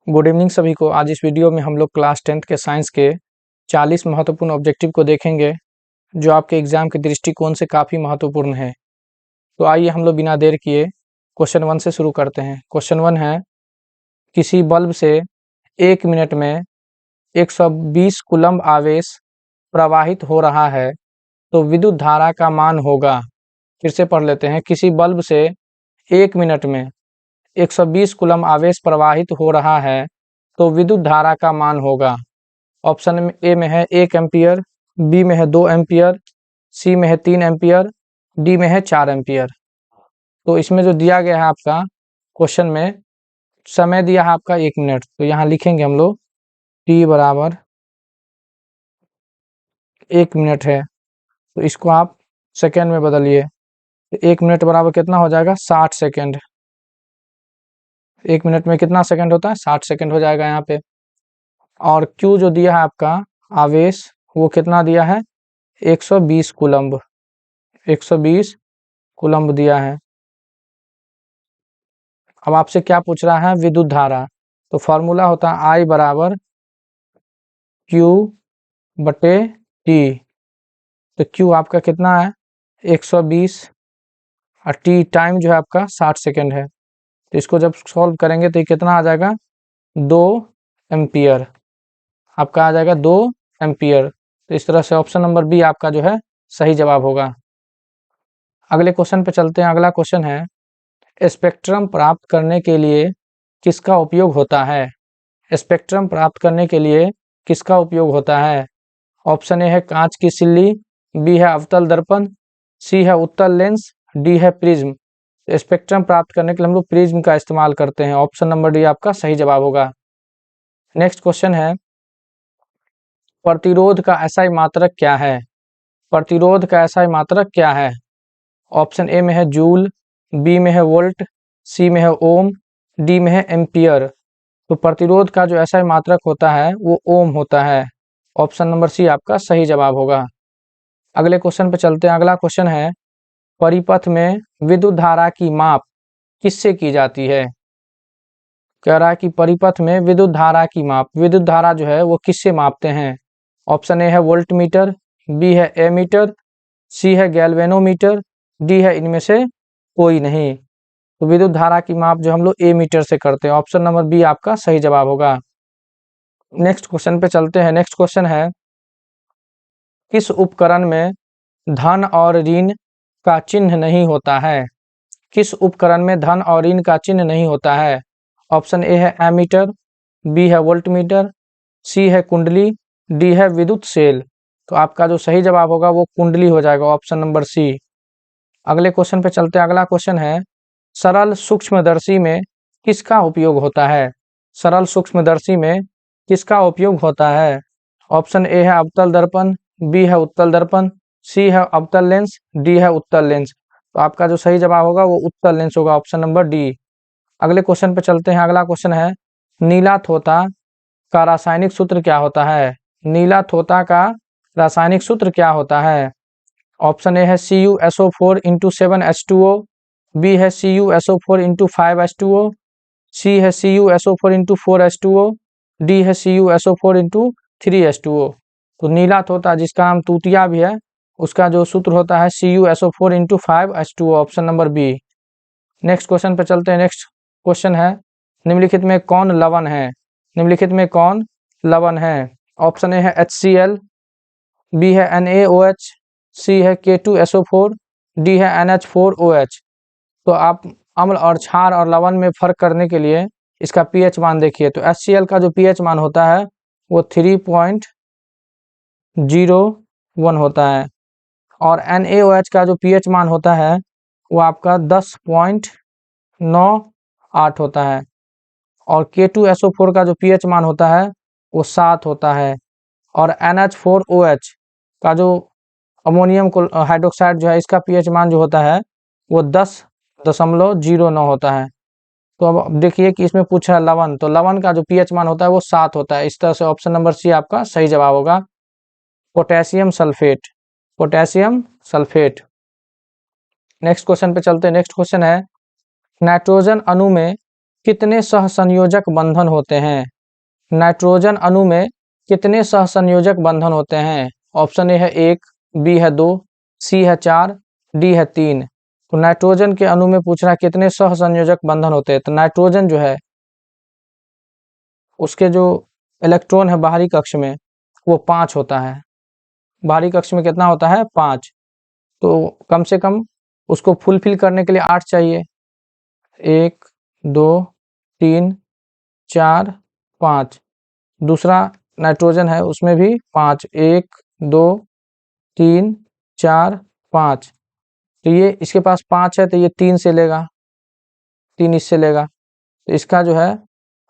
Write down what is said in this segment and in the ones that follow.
Good evening सभी को। आज इस वीडियो में हम लोग क्लास 10th के साइंस के 40 महत्वपूर्ण ऑब्जेक्टिव को देखेंगे जो आपके एग्जाम के दृष्टिकोण से काफ़ी महत्वपूर्ण है। तो आइए हम लोग बिना देर किए क्वेश्चन 1 से शुरू करते हैं। क्वेश्चन 1 है, किसी बल्ब से 1 मिनट में 120 कूलम्ब आवेश प्रवाहित हो रहा है तो विद्युत धारा का मान होगा। फिर से पढ़ लेते हैं। किसी बल्ब से 1 मिनट में 120 कूलम्ब आवेश प्रवाहित हो रहा है तो विद्युत धारा का मान होगा। ऑप्शन ए में है 1 एम्पियर, बी में है 2 एम्पियर, सी में है 3 एम्पियर, डी में है 4 एम्पियर। तो इसमें जो दिया गया है आपका क्वेश्चन में समय दिया है आपका 1 मिनट, तो यहाँ लिखेंगे हम लोग टी बराबर 1 मिनट है, तो इसको आप सेकेंड में बदलिए। तो 1 मिनट बराबर कितना हो जाएगा, 60 सेकेंड। 1 मिनट में कितना सेकंड होता है, 60 सेकंड हो जाएगा यहाँ पे। और Q जो दिया है आपका आवेश, वो कितना दिया है, 120 कूलम्ब, 120 कूलम्ब दिया है। अब आपसे क्या पूछ रहा है, विद्युत धारा। तो फॉर्मूला होता है I बराबर Q बटे T। तो Q आपका कितना है, 120, और T टाइम जो है आपका 60 सेकंड है। तो इसको जब सॉल्व करेंगे तो ये कितना आ जाएगा, 2 एम्पियर। आपका आ जाएगा 2 एम्पियर। तो इस तरह से ऑप्शन नंबर बी आपका जो है सही जवाब होगा। अगले क्वेश्चन पे चलते हैं। अगला क्वेश्चन है, स्पेक्ट्रम प्राप्त करने के लिए किसका उपयोग होता है। स्पेक्ट्रम प्राप्त करने के लिए किसका उपयोग होता है। ऑप्शन ए है कांच की सिल्ली, बी है अवतल दर्पण, सी है उत्तल लेंस, डी है प्रिज्म। तो स्पेक्ट्रम प्राप्त करने के लिए हम लोग प्रिज्म का इस्तेमाल करते हैं। ऑप्शन नंबर डी आपका सही जवाब होगा। नेक्स्ट क्वेश्चन है, प्रतिरोध का एसआई मात्रक क्या है। प्रतिरोध का एसआई मात्रक क्या है। ऑप्शन ए में है जूल, बी में है वोल्ट, सी में है ओम, डी में है एम्पियर। तो प्रतिरोध का जो एसआई मात्रक होता है वो ओम होता है। ऑप्शन नंबर सी आपका सही जवाब होगा। अगले क्वेश्चन पे चलते हैं। अगला क्वेश्चन है, परिपथ में विद्युत धारा की माप किससे की जाती है। कह रहा है कि परिपथ में विद्युत धारा की माप, विद्युत धारा जो है वो किससे मापते हैं। ऑप्शन ए है वोल्ट मीटर, बी है एमीटर, सी है गैल्वेनोमीटर, डी है इनमें से कोई नहीं। तो विद्युत धारा की माप जो हम लोग एमीटर से करते हैं। ऑप्शन नंबर बी आपका सही जवाब होगा। नेक्स्ट क्वेश्चन पे चलते हैं। नेक्स्ट क्वेश्चन है, किस उपकरण में धन और ऋण का चिन्ह नहीं होता है। किस उपकरण में धन और ऋण का चिन्ह नहीं होता है। ऑप्शन ए है एमीटर, बी है वोल्टमीटर, सी है कुंडली, डी है विद्युत सेल। तो आपका जो सही जवाब होगा वो कुंडली हो जाएगा। Option number C. अगले क्वेश्चन पे चलते हैं। अगला क्वेश्चन है, सरल सूक्ष्मदर्शी में किसका उपयोग होता है। सरल सूक्ष्मदर्शी में किसका उपयोग होता है। ऑप्शन ए है अवतल दर्पण, बी है उत्तल दर्पण, सी है अवतल लेंस, डी है उत्तल लेंस। तो आपका जो सही जवाब होगा वो उत्तल लेंस होगा। Option number D. अगले क्वेश्चन पे चलते हैं। अगला क्वेश्चन है, नीला थोता का रासायनिक सूत्र क्या होता है। नीला थोता का रासायनिक सूत्र क्या होता है। ऑप्शन ए है CuSO4 इंटू 7H2O, बी है CuSO4 इंटू 5H2O, सी है CuSO4 इंटू 4H2O, डी है CuSO4 इंटू 3H2O। तो नीला थोता जिसका नाम तूतिया भी है, उसका जो सूत्र होता है CuSO4 into 5H2O। Option number B. Next question पे चलते हैं। नेक्स्ट क्वेश्चन है, निम्नलिखित में कौन लवण है। निम्नलिखित में कौन लवण है। ऑप्शन ए है HCl, बी है NaOH, सी है K2SO4, डी है NH4OH। तो आप अम्ल और क्षार और लवण में फर्क करने के लिए इसका पीएच मान देखिए। तो HCl का जो पीएच मान होता है वो 3.01 होता है, और NaOH का जो पीएच मान होता है वो आपका 10.98 होता है, और K2SO4 का जो पीएच मान होता है वो 7 होता है, और NH4OH का जो अमोनियम हाइड्रोक्साइड जो है इसका पीएच मान जो होता है वो 10.09 होता है। तो अब देखिए कि इसमें पूछा है लवण, तो लवण का जो पीएच मान होता है वो 7 होता है। इस तरह से ऑप्शन नंबर सी आपका सही जवाब होगा, potassium sulphate. Potassium sulphate. Next question पे चलते हैं। नेक्स्ट क्वेश्चन है, नाइट्रोजन अणु में कितने सहसंयोजक बंधन होते हैं? नाइट्रोजन अणु में कितने सहसंयोजक बंधन होते हैं? ऑप्शन ए है 1, बी है 2, सी है 4, डी है 3। तो नाइट्रोजन के अणु में पूछ रहा है कितने सहसंयोजक बंधन होते हैं। तो नाइट्रोजन जो है उसके जो इलेक्ट्रॉन है बाहरी कक्ष में वो 5 होता है। बाहरी कक्ष में कितना होता है? 5। तो कम से कम उसको फुलफिल करने के लिए 8 चाहिए। 1, 2, 3, 4, 5। दूसरा नाइट्रोजन है उसमें भी 5, 1, 2, 3, 4, 5। तो ये इसके पास 5 है तो ये 3 से लेगा, 3 इससे लेगा, तो इसका जो है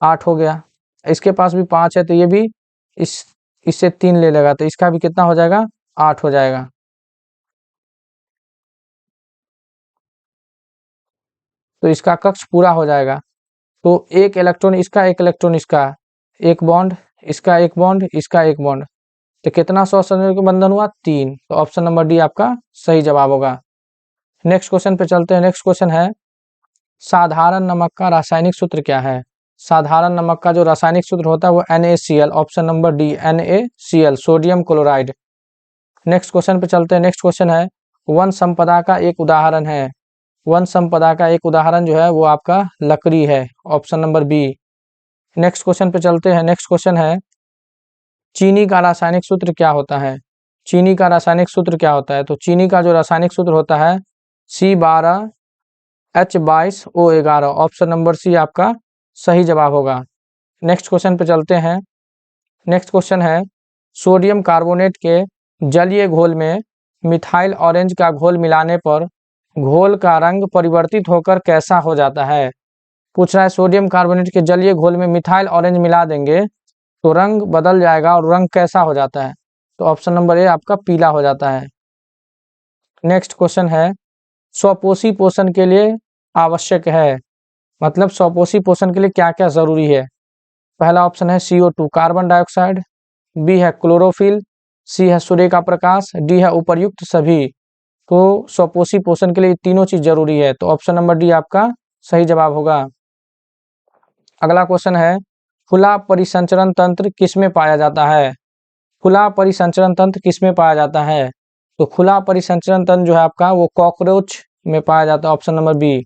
8 हो गया। इसके पास भी 5 है तो ये भी इससे 3 ले लेगा, तो इसका भी कितना हो जाएगा? 8 हो जाएगा। तो इसका कक्ष पूरा हो जाएगा। तो एक इलेक्ट्रॉन इसका, एक इलेक्ट्रॉन इसका, एक बॉन्ड इसका, एक बॉन्ड इसका, एक बॉन्ड, तो कितना सहसंयोजक बंधन हुआ? 3। तो ऑप्शन नंबर डी आपका सही जवाब होगा। नेक्स्ट क्वेश्चन पे चलते हैं। नेक्स्ट क्वेश्चन है साधारण नमक का रासायनिक सूत्र क्या है? साधारण नमक का जो रासायनिक सूत्र होता है वो NaCl, option number D NaCl, sodium chloride. Next question पे चलते हैं। नेक्स्ट क्वेश्चन है वन संपदा का एक उदाहरण है। वन संपदा का एक उदाहरण जो है वो आपका लकड़ी है, option number B. Next question पे चलते हैं। नेक्स्ट क्वेश्चन है चीनी का रासायनिक सूत्र क्या होता है? चीनी का रासायनिक सूत्र क्या होता है? तो चीनी का जो रासायनिक सूत्र होता है C12H22O11, ऑप्शन नंबर सी आपका सही जवाब होगा। नेक्स्ट क्वेश्चन पे चलते हैं। नेक्स्ट क्वेश्चन है सोडियम कार्बोनेट के जलीय घोल में मिथाइल ऑरेंज का घोल मिलाने पर घोल का रंग परिवर्तित होकर कैसा हो जाता है? पूछ रहा है सोडियम कार्बोनेट के जलीय घोल में मिथाइल ऑरेंज मिला देंगे तो रंग बदल जाएगा और रंग कैसा हो जाता है? तो ऑप्शन नंबर ए आपका पीला हो जाता है। नेक्स्ट क्वेश्चन है स्वपोषी पोषण के लिए आवश्यक है, मतलब स्वपोषी पोषण के लिए क्या क्या जरूरी है? पहला ऑप्शन है CO2 कार्बन डाइऑक्साइड, बी है क्लोरोफिल, सी है सूर्य का प्रकाश, डी है उपर्युक्त सभी। तो स्वपोषी पोषण के लिए तीनों चीज जरूरी है, तो ऑप्शन नंबर डी आपका सही जवाब होगा। अगला क्वेश्चन है खुला परिसंचरण तंत्र किसमें पाया जाता है? खुला परिसंचरण तंत्र किसमें पाया जाता है? तो खुला परिसंचरण तंत्र जो है आपका वो कॉकरोच में पाया जाता है, ऑप्शन नंबर बी।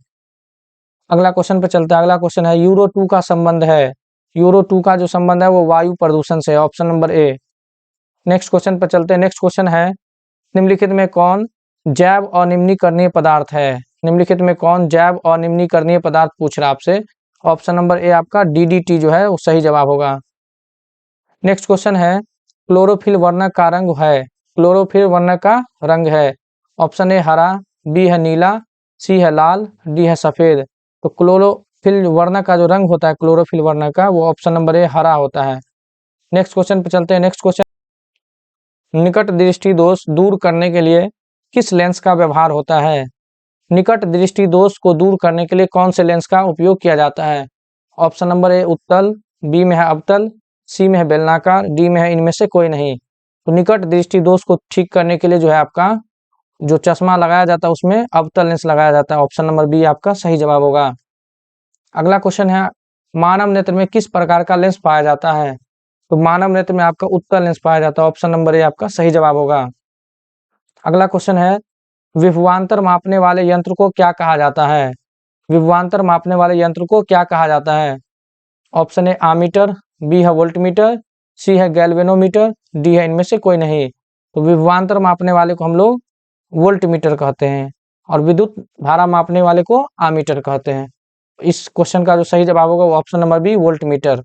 अगला क्वेश्चन पे चलता है। अगला क्वेश्चन है यूरो 2 का संबंध है। यूरो 2 का जो संबंध है वो वायु प्रदूषण से, option number A. Next question पे चलते हैं। नेक्स्ट क्वेश्चन है निम्नलिखित में कौन जैव अनिम्नीकरणीय पदार्थ है? निम्नलिखित में कौन जैव अनिम्नीकरणीय पदार्थ पूछ रहा है आपसे? ऑप्शन नंबर ए आपका DDT जो है वो सही जवाब होगा। नेक्स्ट क्वेश्चन है क्लोरोफिल वर्णक का रंग है। क्लोरोफिल वर्णक का रंग है, ऑप्शन ए हरा, बी है नीला, सी है लाल, डी है सफेद। तो क्लोरोफिल वर्णक का जो रंग होता है क्लोरोफिल वर्णक का वो ऑप्शन नंबर ए हरा होता है। नेक्स्ट क्वेश्चन पे चलते हैं। नेक्स्ट क्वेश्चन निकट दृष्टि दोष दूर करने के लिए किस लेंस का व्यवहार होता है? निकट दृष्टि दोष को दूर करने के लिए कौन से लेंस का उपयोग किया जाता है? ऑप्शन नंबर ए उत्तल, बी में है अवतल, सी में है बेलनाकार, डी में है इनमें से कोई नहीं। तो निकट दृष्टि दोष को ठीक करने के लिए जो है आपका जो चश्मा लगाया जाता है उसमें अवतल लेंस लगाया जाता है, ऑप्शन नंबर बी आपका सही जवाब होगा। अगला क्वेश्चन है मानव नेत्र में किस प्रकार का लेंस पाया जाता है? तो मानव नेत्र में आपका उत्तल लेंस पाया जाता है, ऑप्शन नंबर ए आपका सही जवाब होगा। अगला क्वेश्चन है विभवांतर मापने वाले यंत्र को क्या कहा जाता है? विभवांतर मापने वाले यंत्र को क्या कहा जाता है? ऑप्शन ए आमीटर, बी है वोल्टमीटर, सी है गैल्वेनोमीटर, डी है इनमें से कोई नहीं। तो विभवांतर मापने वाले को हम लोग वोल्टमीटर कहते हैं और विद्युत धारा मापने वाले को आमीटर कहते हैं। इस क्वेश्चन का जो सही जवाब होगा वो ऑप्शन नंबर बी वोल्टमीटर।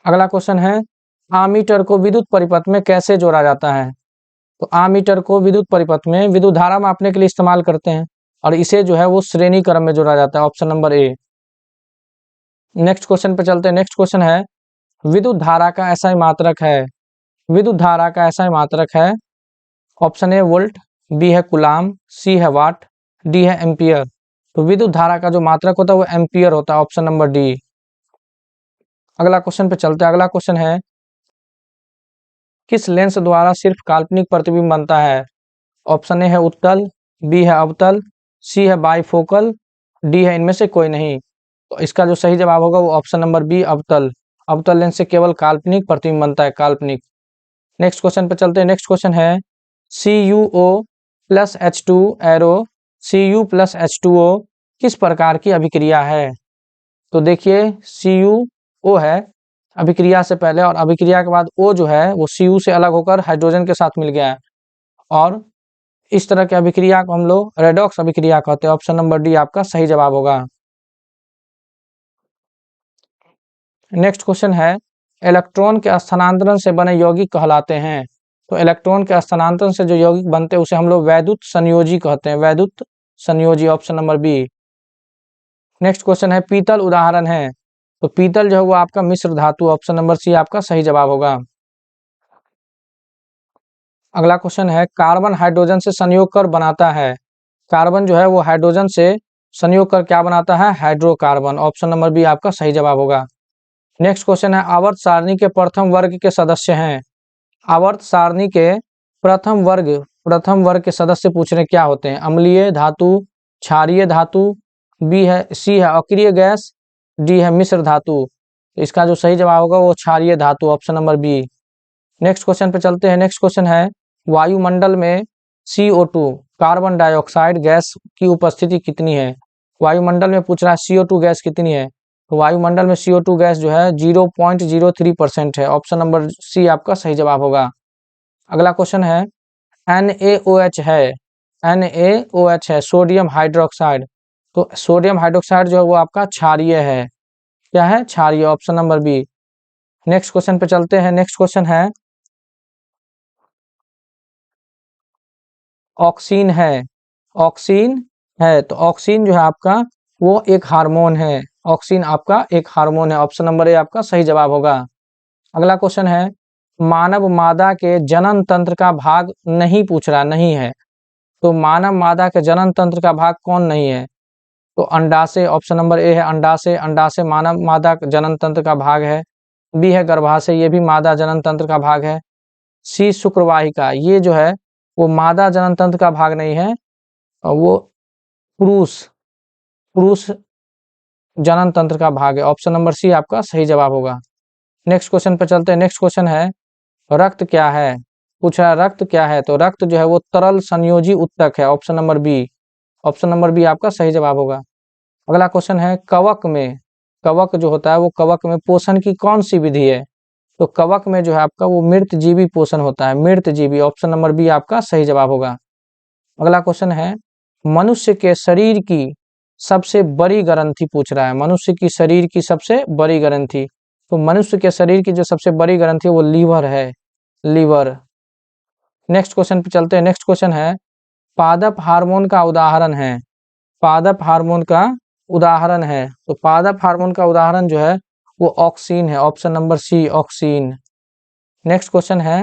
अगला क्वेश्चन है आमीटर को विद्युत परिपथ में कैसे जोड़ा जाता है? तो आमीटर को विद्युत परिपथ में विद्युत धारा मापने के लिए इस्तेमाल करते हैं और इसे जो है वो श्रेणी क्रम में जोड़ा जाता है, option number A. Next question पे चलते हैं। नेक्स्ट क्वेश्चन है विद्युत धारा का ऐसा ही मात्रक है। विद्युत धारा का ऐसा ही मात्रक है, ऑप्शन ए वोल्ट, बी है कूलाम, सी है वाट, डी है एम्पियर। तो विद्युत धारा का जो मात्रक होता है वो एम्पियर होता है, ऑप्शन नंबर डी। अगला क्वेश्चन पे चलते हैं। अगला क्वेश्चन है किस लेंस द्वारा सिर्फ काल्पनिक प्रतिबिंब बनता है? ऑप्शन ए है उत्तल, बी है अवतल, सी है बाइफोकल, डी है इनमें से कोई नहीं। तो इसका जो सही जवाब होगा वो ऑप्शन नंबर बी, अवतल। अवतल लेंस से केवल काल्पनिक प्रतिबिंब बनता है, काल्पनिक। नेक्स्ट क्वेश्चन पे चलते हैं। नेक्स्ट क्वेश्चन है CuO plus H2 arrow Cu+H2O किस प्रकार की अभिक्रिया है? तो देखिए CuO है अभिक्रिया से पहले, और अभिक्रिया के बाद O जो है वो Cu से अलग होकर हाइड्रोजन के साथ मिल गया है, और इस तरह की अभिक्रिया को हम लोग रेडॉक्स अभिक्रिया कहते हैं। ऑप्शन नंबर डी आपका सही जवाब होगा। नेक्स्ट क्वेश्चन है इलेक्ट्रॉन के स्थानांतरण से बने यौगिक कहलाते हैं। तो इलेक्ट्रॉन के स्थानांतरण से जो यौगिक बनते हैं उसे हम लोग वैद्युत संयोजी कहते हैं, वैद्युत संयोजी, option number B. Next question है पीतल उदाहरण है। तो पीतल जो है वो आपका मिश्र धातु, ऑप्शन नंबर सी आपका सही जवाब होगा। अगला क्वेश्चन है कार्बन हाइड्रोजन से संयोग कर बनाता है। कार्बन जो है वो हाइड्रोजन से संयोग कर क्या बनाता है? हाइड्रोकार्बन, ऑप्शन नंबर बी आपका सही जवाब होगा। नेक्स्ट क्वेश्चन है आवर्त सारणी के प्रथम वर्ग के सदस्य हैं। आवर्त सारणी के प्रथम वर्ग के सदस्य पूछ रहे क्या होते हैं? अम्लीय धातु, क्षारीय धातु, सी है अक्रिय गैस, डी है मिश्र धातु। इसका जो सही जवाब होगा वो क्षारीय धातु, option number B. Next question पे चलते हैं। नेक्स्ट क्वेश्चन है वायुमंडल में CO2 कार्बन डाइऑक्साइड गैस की उपस्थिति कितनी है? वायुमंडल में पूछ रहा है CO2 गैस कितनी है। तो वायुमंडल में CO2 गैस जो है 0.03% है, ऑप्शन नंबर सी आपका सही जवाब होगा। अगला क्वेश्चन है NaOH है, NaOH है सोडियम हाइड्रोक्साइड। तो सोडियम हाइड्रोक्साइड जो है वो आपका क्षारीय है, क्या है? क्षारीय, option number B. Next question पे चलते हैं। नेक्स्ट क्वेश्चन है ऑक्सीन है, ऑक्सीन है। तो ऑक्सीन जो है आपका वो एक हार्मोन है, ऑक्सीन आपका एक हार्मोन है, ऑप्शन नंबर ए आपका सही जवाब होगा। अगला क्वेश्चन है मानव मादा के जनन तंत्र का भाग नहीं पूछ रहा, नहीं है। तो मानव मादा के जनन तंत्र का भाग कौन नहीं है? तो अंडाशय, ऑप्शन नंबर ए है अंडाशय। अंडाशय मानव मादा जनन तंत्र का भाग है। बी है गर्भाशय, ये भी मादा जनन तंत्र का भाग है। सी शुक्रवाहिका, ये जो है वो मादा जनन तंत्र का भाग नहीं है, और वो पुरुष जनन तंत्र का भाग है, ऑप्शन नंबर सी आपका सही जवाब होगा। नेक्स्ट क्वेश्चन पे चलते हैं। नेक्स्ट क्वेश्चन है रक्त क्या है? पूछ रहा है रक्त क्या है? तो रक्त जो है वो तरल संयोजी उत्तक है, option number B. Option number B आपका सही जवाब होगा। अगला क्वेश्चन है कवक में, कवक जो होता है वो कवक में पोषण की कौन सी विधि है? तो कवक में जो है आपका वो मृत जीवी पोषण होता है, मृत जीवी, ऑप्शन नंबर बी आपका सही जवाब होगा। अगला क्वेश्चन है मनुष्य के शरीर की सबसे बड़ी ग्रंथि पूछ रहा है, मनुष्य की शरीर की सबसे बड़ी ग्रंथि। तो मनुष्य के शरीर की जो सबसे बड़ी ग्रंथि है वो लीवर है, लीवर। नेक्स्ट क्वेश्चन पे चलते हैं। नेक्स्ट क्वेश्चन है पादप हार्मोन का उदाहरण है, पादप हार्मोन का उदाहरण है। तो पादप हार्मोन का उदाहरण जो है वो ऑक्सीन है, option number C auxin. Next question है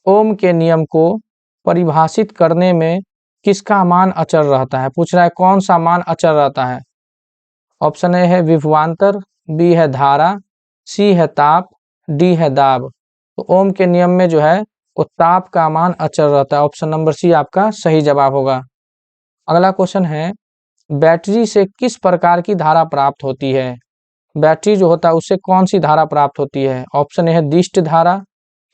ओम के नियम को परिभाषित करने में किसका मान अचर रहता है? पूछ रहा है कौन सा मान अचर रहता है? ऑप्शन ए है विभवांतर, बी है धारा, सी है ताप, डी है दाब। तो ओम के नियम में जो है वो ताप का मान अचर रहता है, ऑप्शन नंबर सी आपका सही जवाब होगा। अगला क्वेश्चन है बैटरी से किस प्रकार की धारा प्राप्त होती है? बैटरी जो होता है उससे कौन सी धारा प्राप्त होती है? ऑप्शन ए है दिष्ट धारा,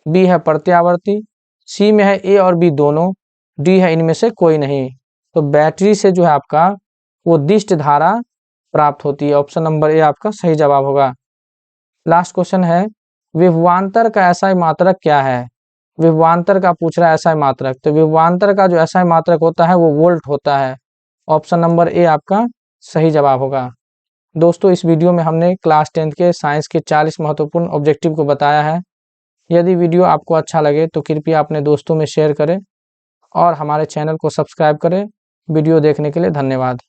बी है प्रत्यावर्ती, सी में है ए और बी दोनों, डी है इनमें से कोई नहीं। तो बैटरी से जो है आपका वो दिष्ट धारा प्राप्त होती है, ऑप्शन नंबर ए आपका सही जवाब होगा। लास्ट क्वेश्चन है विभवांतर का एसआई मात्रक क्या है? विभवांतर का पूछ रहा है एसआई मात्रक। तो विभवांतर का जो एसआई मात्रक होता है वो वोल्ट होता है, ऑप्शन नंबर ए आपका सही जवाब होगा। दोस्तों इस वीडियो में हमने क्लास 10th के साइंस के 40 महत्वपूर्ण ऑब्जेक्टिव को बताया है। यदि वीडियो आपको अच्छा लगे तो कृपया अपने दोस्तों में शेयर करें और हमारे चैनल को सब्सक्राइब करें। वीडियो देखने के लिए धन्यवाद।